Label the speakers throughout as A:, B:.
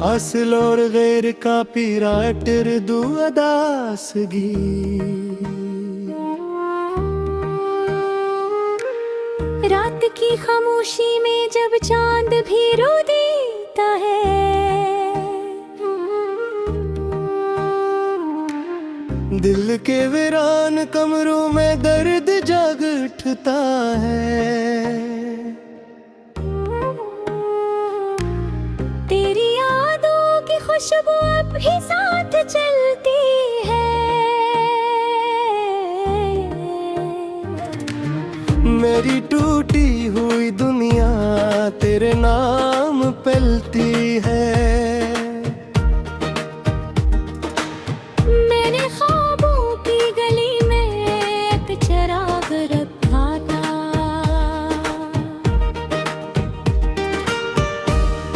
A: असल और गैर का पीराटर दुअदासगी।
B: रात की खामोशी में जब चांद भी रो देता है,
A: दिल के वीरान कमरों में दर्द जग उठता है।
B: तेरी यादों की खुशबू अब भी साथ चलती है।
A: मेरी टूटी हुई दुनिया तेरे नाम पलती है।
B: मैंने ख्वाबों की गली में एक चिराग रखा था,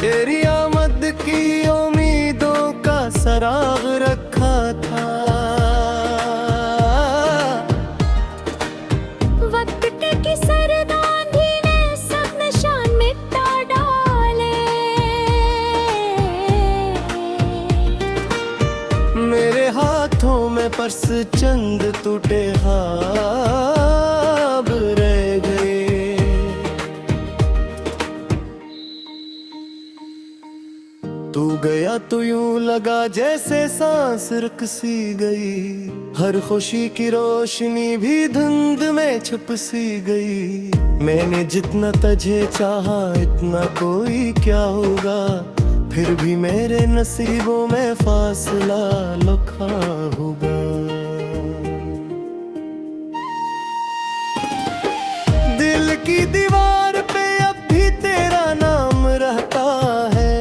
A: तेरी आमद की उम्मीदों का सराग रखा था।
B: वक्त की सरदांधी ने सब निशान मिटा डाले।
A: मेरे हाथों में पर्स चंद टूटे ख्वाब रह गए। तू गया तो यूं लगा जैसे सांस रुक सी गई। हर खुशी की रोशनी भी धुंध में छुप सी गई। मैंने जितना तुझे चाहा इतना कोई क्या होगा, फिर भी मेरे नसीबों में फासला लिखा होगा। दिल की दीवार पे अब भी तेरा नाम रहता है।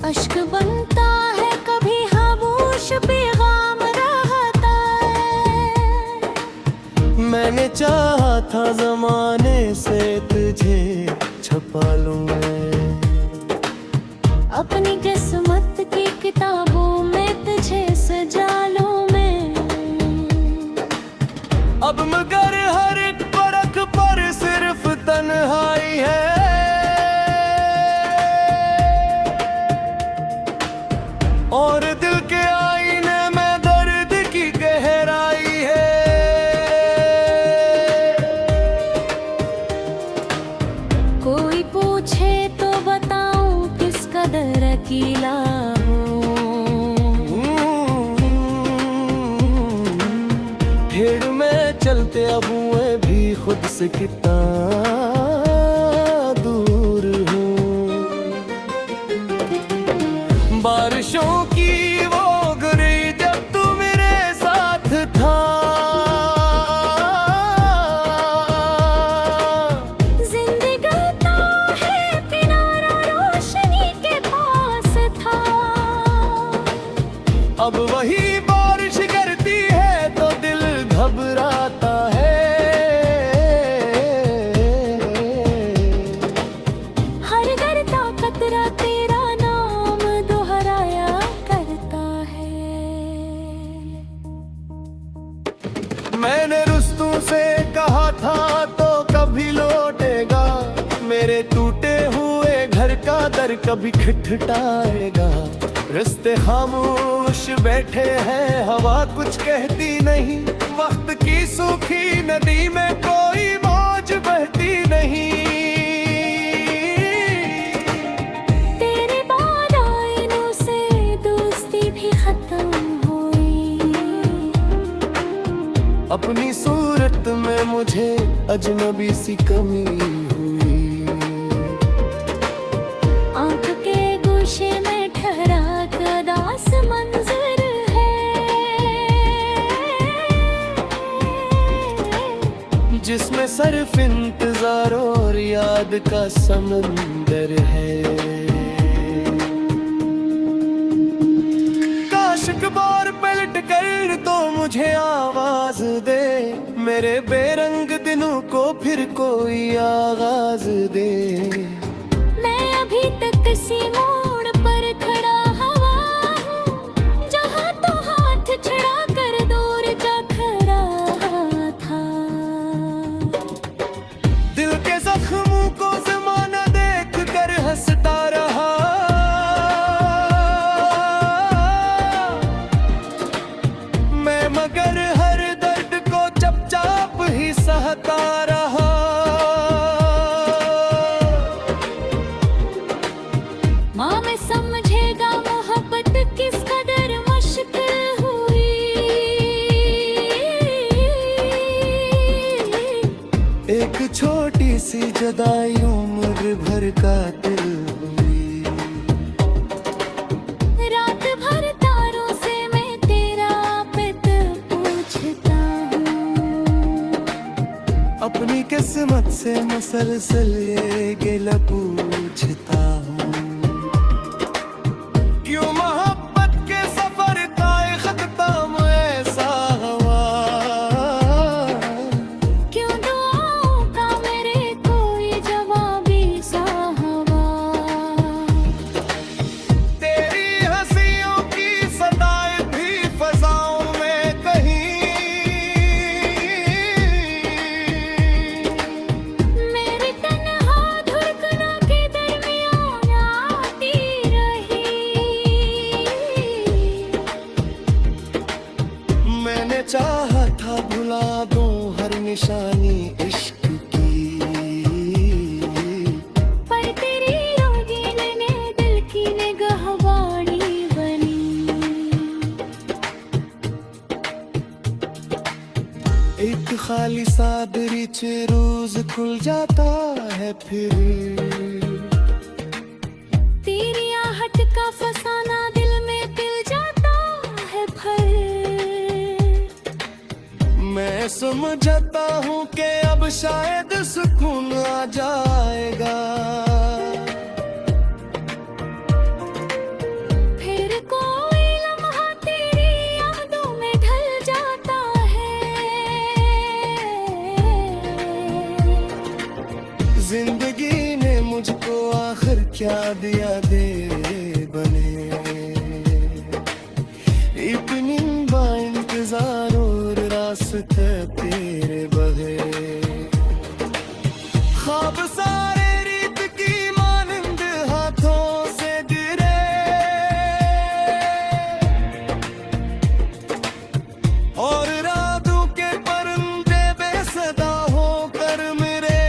B: अश्क बनता है कभी खामोश पैगाम रहता है।
A: मैंने चाहा था जमाने से तुझे छुपा लूं मैं,
B: अपनी किस्मत की किताबों में तुझे सजा लूं मैं।
A: अब मगर हर एक परख पर सिर्फ तन्हाई है। और दिल के आईने में दर्द की गहराई है।
B: कोई पूछे तो बताऊं किस कदर अकेला हूँ।
A: भीड़ में चलते अब मैं भी खुद से कितना दूर हूँ। बारिशों की वो गिरी जब तू मेरे साथ था।
B: जिंदगाता है किनारा रोशनी के पास था।
A: अब वही बारिश करती है तो दिल घबराता है।
B: हर गिरता कतरा तेरा नाम दोहराया करता है।
A: मैंने रुस्तों से कहा था तो कभी लौटेगा। मेरे टूटे हुए घर का दर कभी खटखटाएगा। रिश्ते खामोश बैठे हैं, हवा कुछ कहती नहीं। वक्त की सूखी नदी में कोई मौज बहती नहीं।
B: तेरे बाद आईनों से दोस्ती भी खत्म हुई।
A: अपनी सूरत में मुझे अजनबी सी कमी हुई।
B: आंख के गोशे में ठहरा उदास मंजर है,
A: जिसमें सिर्फ इंतजार और याद का समंदर है। काश एक बार पलट कर तो मुझे आवाज दे। मेरे बेरंग दिनों को फिर कोई आगाज दे।
B: मैं अभी तक किसी मोड़ पर खड़ा हवा हूँ, जहाँ तो हाथ छड़ा कर दूर जा खड़ा था।
A: दिल के जख्मों को ज़माना देख कर हंसता रहा। कातिल हुई।
B: रात भर तारों से मैं तेरा पित पूछता हूँ,
A: अपनी किस्मत से मुसलसल ये गिला पूछता हूँ। क्यों मोहब्बत के सफर का ख़त्म ऐसा हुआ,
B: क्यों दुआओं का मेरे कोई जवाबी सा हवा।
A: तेरी हंसियों की सदाएं भी फज़ाओं में कहीं,
B: मेरी तन्हा धड़कनों के दरमियान आती रही।
A: मैंने चाहा था भुला दूं हर निशानी इश्क की,
B: पर तेरी रोगीन ने दिल की निगहबानी बनी।
A: एक खाली सा दरीच रोज खुल जाता है फिर,
B: तेरी आहट का फसाना दिल में पिल जाता है भर।
A: मैं समझता हूँ कि अब शायद सुकून आ जाएगा।
B: फिर कोई लम्हा तेरी यादों में ढल जाता है।
A: जिंदगी ने मुझको आखिर क्या दिया दे बने, इतनी इंतजार और रास्ते तेरे बगैर। ख्वाब सारे रीत की मानंद हाथों से गिरे, और रातों के परिंदे बेसदा होकर मेरे।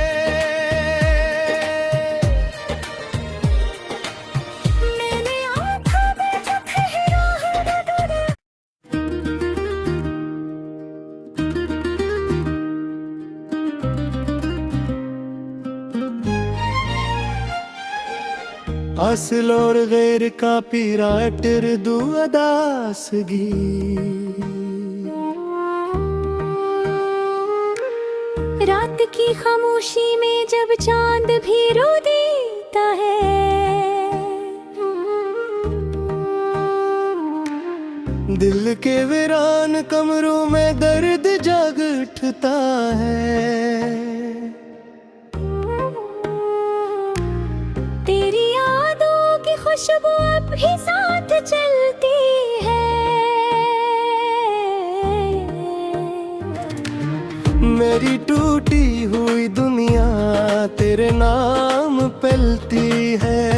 B: मैंने आँखों में जो ठहरा है
A: असल और गैर का पीराटर दुअदासगी,
B: रात की खामोशी में जब चांद भी रो देता है।
A: दिल के वीरान कमरों में दर्द जग उठता है।
B: तेरी यादों की खुशबू अब भी साथ चलती है।
A: मेरी टूटी हुई दुनिया तेरे नाम पलती है।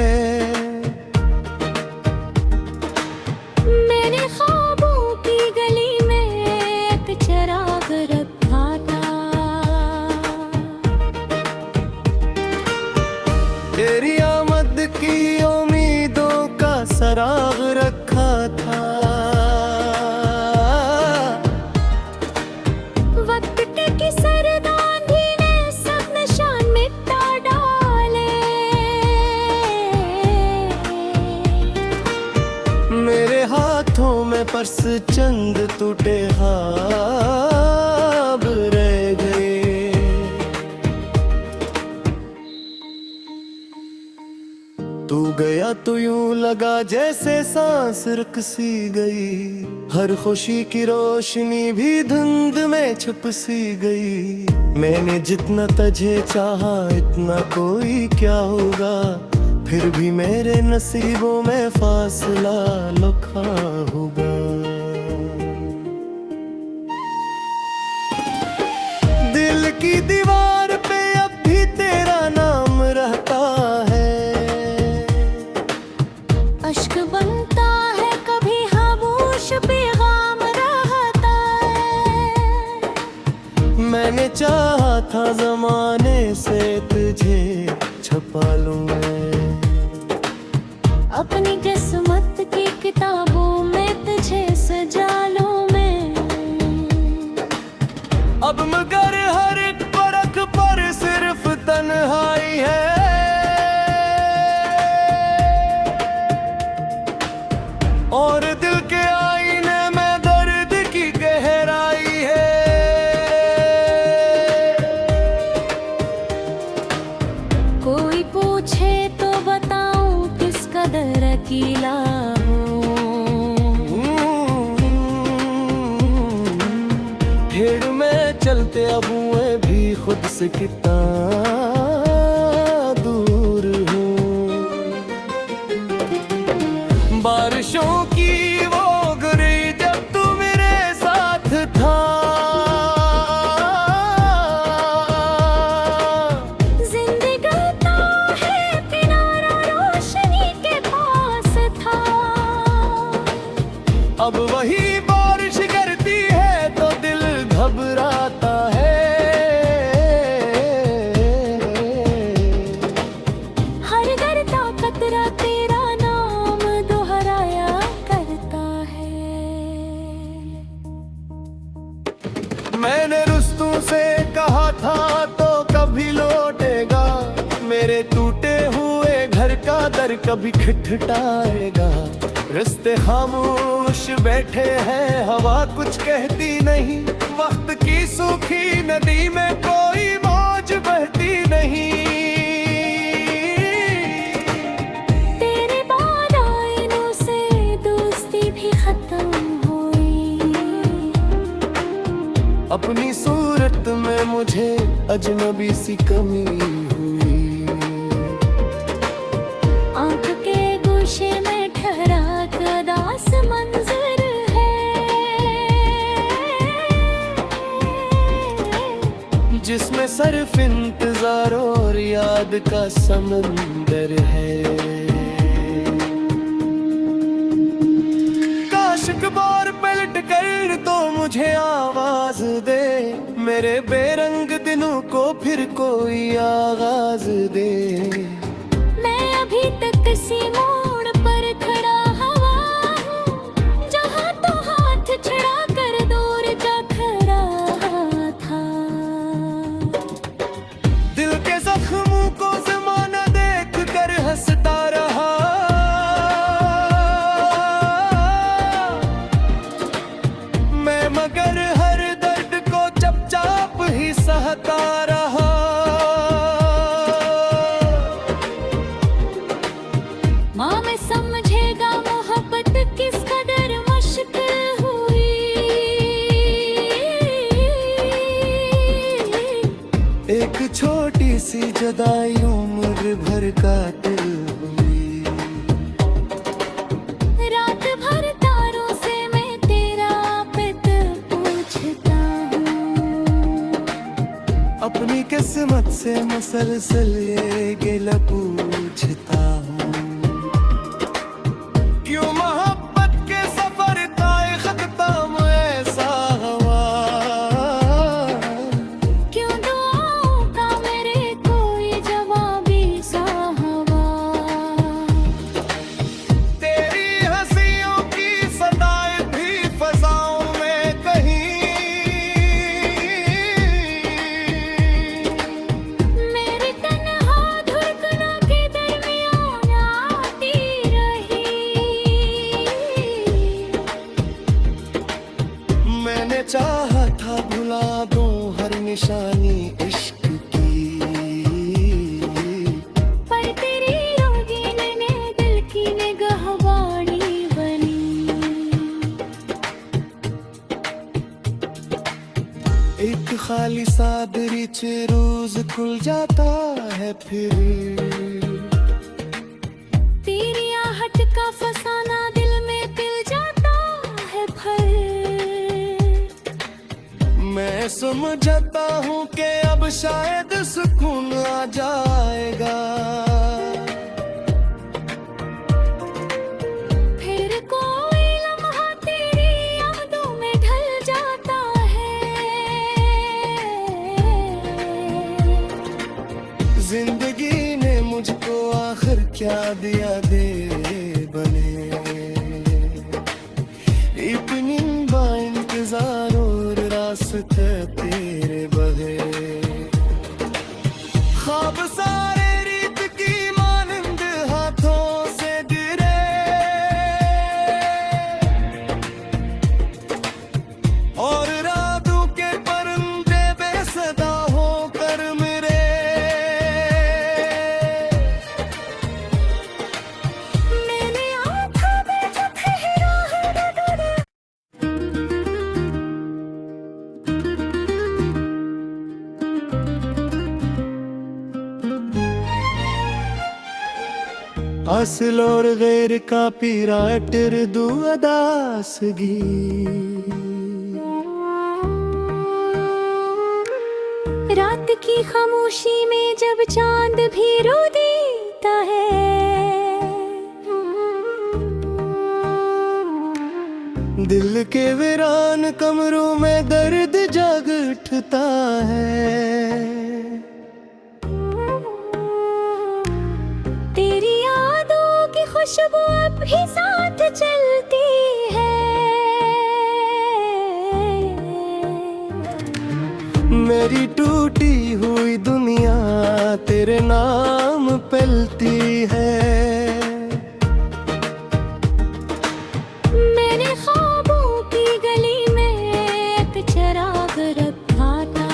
B: मैंने ख्वाबों की गली में एक चिराग रखा था।
A: तेरी आमद की उम्मीदों का सराग रखा था।
B: वक्त की सरदांधी ने सब निशान मिटा डाले।
A: मेरे हाथों में पर्स चंद टूटे ख्वाब रह गए। तू गया तो यूं लगा जैसे सांस रुक सी गई, हर खुशी की रोशनी भी धुंध में छुप सी गई। मैंने जितना तुझे चाहा इतना कोई क्या होगा, फिर भी मेरे नसीबों में फासला लिखा होगा। दिल की दीवार पे अब भी तेरा नाम रहता है।
B: अश्क बनता है कभी खामोश पैगाम रहता है।
A: मैंने चाहा था जमाने से तुझे छुपा लूं मैं,
B: अपनी किस्मत की किताबों में तुझे सजा लूं मैं।
A: अब मगर हर एक परख पर सिर्फ तन्हाई है। कहते अब मैं भी खुद से कितना दूर हूँ। बारिशों की वो गुरी जब तू मेरे साथ था,
B: जिंदगाता है किनारा रोशनी के पास था।
A: अब वही बारिश करती है तो दिल घबराता है।
B: हर गिरता कतरा तेरा नाम दोहराया करता है।
A: मैंने रुस्तों से कहा था तो कभी लौटेगा, मेरे टूटे हुए घर का दर कभी खटखटाएगा। रिश्ते खामोश बैठे हैं, हवा कुछ कहती नहीं, वक्त की सूखी नदी में कोई मौज बहती नहीं।
B: तेरे बाद आईनों से दोस्ती भी खत्म हुई।
A: अपनी सूरत में मुझे अजनबी सी कमी हुई।
B: आंख के गोशे में ठहरा दास मंजर है,
A: जिसमें सिर्फ इंतजार और याद का समंदर है। काश अखबार पलट कर तो मुझे आवाज दे, मेरे बेरंग दिनों को फिर कोई आगाज दे।
B: मैं अभी तक किसी मोड़ पर खड़ा हवा हूँ, जहाँ तो हाथ छड़ा कर दूर जा खड़ा था।
A: दिल के जख्मों को जमाना देख कर हंसता रहा, मैं मगर हर दर्द को चुपचाप ही सहता रहा।
B: माँ में समझेगा मोहब्बत किस कदर मुश्किल हुई।
A: एक छोटी सी जुदाई उम्र भर का दिल हुई।
B: रात भर तारों से मैं तेरा पित पूछता हूँ।
A: अपनी किस्मत से मुसलसल ये गिला पूछता हूँ। क्यों मोहब्बत के सफर का ख़त्म ऐसा हुआ,
B: क्यों दुआओं का मेरे कोई जवाबी सा हवा।
A: तेरी हंसियों की सदाएं भी फज़ाओं में कहीं।
B: मेरी तन्हा धड़कनों के दरमियान आती रही।
A: मैंने चाहा था भुला दूं हर निशानी इश्क की,
B: पर तेरी रोगीन ने दिल की निगहबानी बनी।
A: एक खाली सा दरीच रोज खुल जाता है फिर।
B: तेरी आहट का फसाना दिल में पिल जाता है फिर।
A: मैं समझता हूँ कि अब शायद सुकून आ जाएगा।
B: फिर कोई लम्हा तेरी यादों में ढल जाता है।
A: जिंदगी ने मुझको आखिर क्या दिया दे बने। इतनी इंतजार और रास्ते तेरे बहे, ख्वाब सारे रीत की मानंद हाथों से गिरे। और रातों के परिंदे बेसदा होकर मेरे Asıl और गैर का pirater duadasgi
B: रात की खामोशी में जब चांद भी रो देता है,
A: दिल के वीरान कमरों में दर्द जग उठता है।
B: तेरी यादों की खुशबू अब भी साथ चलती है।
A: मेरी टूटी हुई दुनिया तेरे नाम पलती है।
B: मैंने ख्वाबों की गली में एक चिराग रखा था,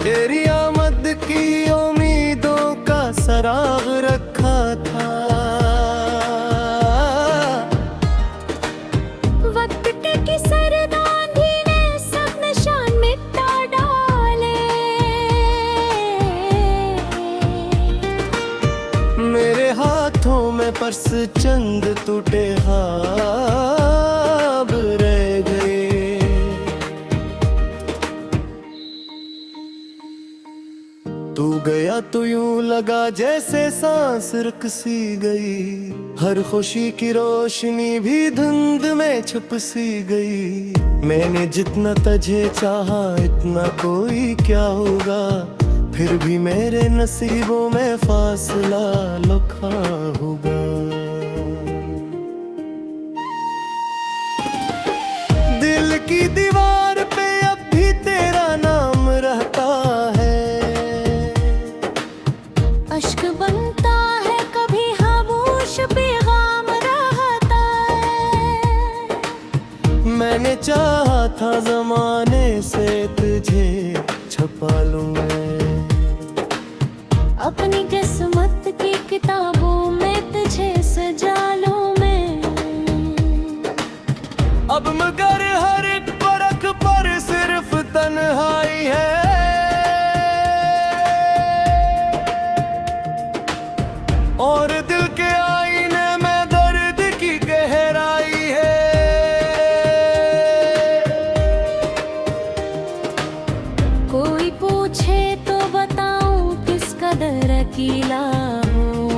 A: तेरी आमद की उम्मीदों का सराग रखा था।
B: वक्त की सरदांधी ने सब निशान मिटा डाले।
A: मेरे हाथों में पर्स चंद टूटे ख्वाब रह गए। तू गया तो यूं लगा जैसे सांस रुक सी गई, हर खुशी की रोशनी भी धुंध में छुप सी गई। मैंने जितना तुझे चाहा इतना कोई क्या होगा, फिर भी मेरे नसीबों में फासला लिखा होगा। दिल की दीवार पे अब भी तेरा नाम रहता है।
B: अश्क बनता है कभी खामोश पैगाम रहता है।
A: मैंने चाहा था जमाने से तुझे छुपा लूं मैं,
B: अपनी किस्मत की किताबों में तुझे सजा लूं मैं।
A: अब मगर हर एक परख पर सिर्फ तन्हाई है। और दिल के आईने में दर्द की गहराई है।
B: कोई पूछे तो बताऊं किस कदर अकेला हूँ।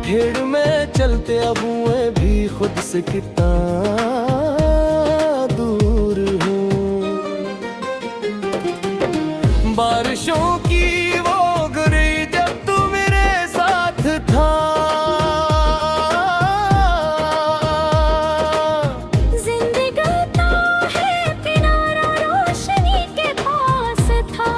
A: भीड़ में चलते अब मैं भी खुद से कितना दूर हूँ। बारिशों की वो गिरी जब तू मेरे साथ था,
B: जिंदगाता है किनारा रोशनी के पास था।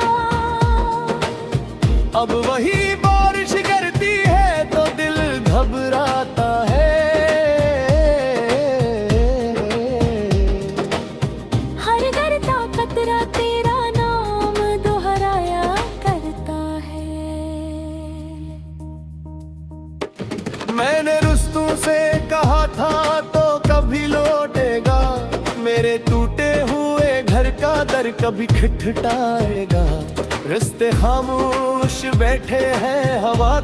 A: अब वही बारिश करती है तो दिल घबराता है।
B: हर गिरता कतरा तेरा नाम दोहराया करता है।
A: मैंने रुस्तों से कहा था तो कभी लौटेगा, मेरे टूटे हुए घर का दर कभी खटखटाएगा। रिश्ते खामोश बैठे हैं, हवा